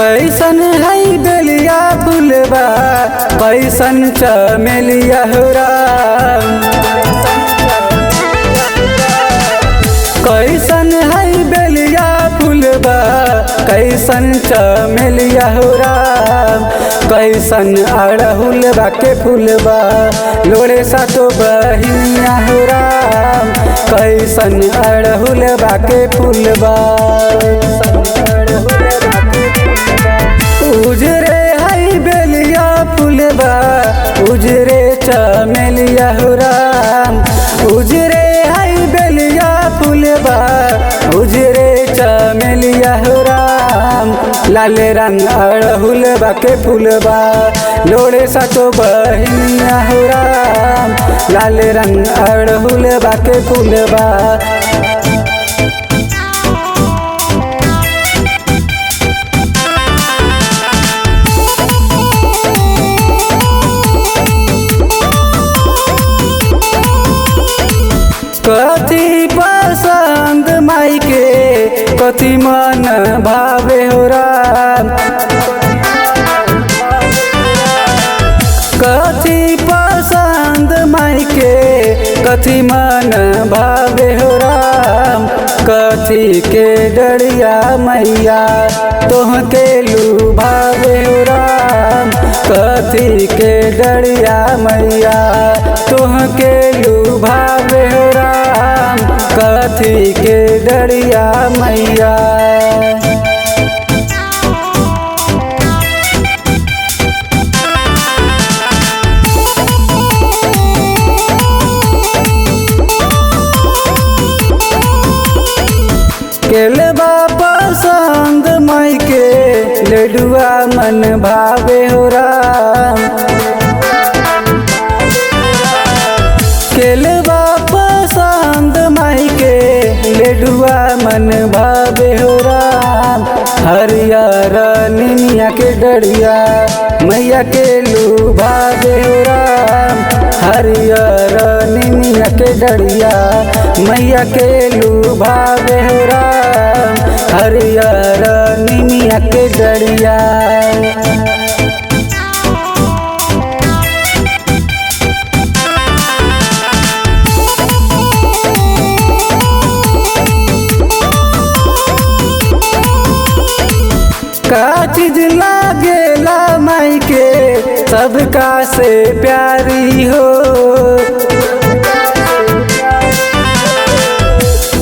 कैसन है बेलिया फुलबा कैसन चमेलिया हो राम। कैसन है बेलिया फुलबा कैसन चमेलिया हो राम। कैसन अड़हुलबा के फुलबा लोड़े सा तो बहिनिया हो राम। कैसन अड़हुलबा के फुलबा उजरे है बेलिया फुलबा उजरे चमेलिया हो राम। उजरे है बेलिया फुलबा उजरे चमेलिया हो राम। लाल रंग अड़हुलबा के फुलबा लोड़े सा तो बहिनिया हो राम। लाल रंग अड़हुलबा के फुलबा कथी पसंद माई के कथी मन भावे हो राम। कथी पसंद माई के कथी मन भावे हो राम। कथी के डरिया मैया तोहके लुभावे हो राम। कथी के डरिया मैया तोहके लुभावे हो राम। कथी के डरिया मैया केलबा पसंद माई के लडुआ मन भावे हो राम। केलबा पसंद माई के लडुआ मन भावे हो राम। हरियर निमिया के डरिया मैया के लुभावे हो राम। हरियर निमिया के डरिया मैया के लुभावे हो राम। हरियर निमिया के डरिया का चीज लागेला माई के सबका से प्यारी हो।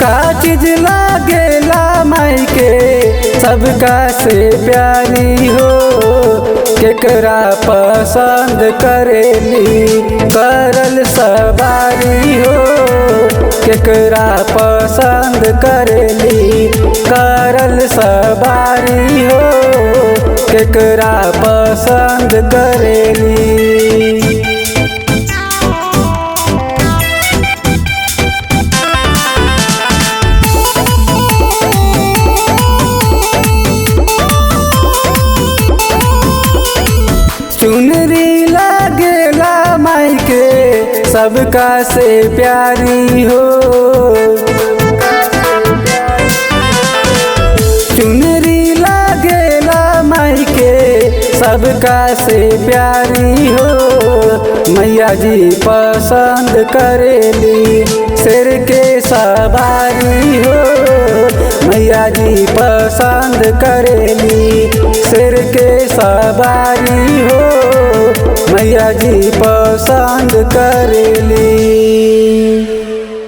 का चीज लागेला माई के सबका से प्यारी हो। केकरा पसंद करेली करल सवारी हो। केकरा पसंद करेली करल सवारी हो। केकरा पसंद करेली चुनरी लागेला माई के सबका से प्यारी हो। चुनरी लागेला माई के सबका से प्यारी हो। मैया जी पसंद करेली शेर के सवारी हो। मैया जी पसंद करेली शेर के सवारी हो। मैया जी पसंद करेली।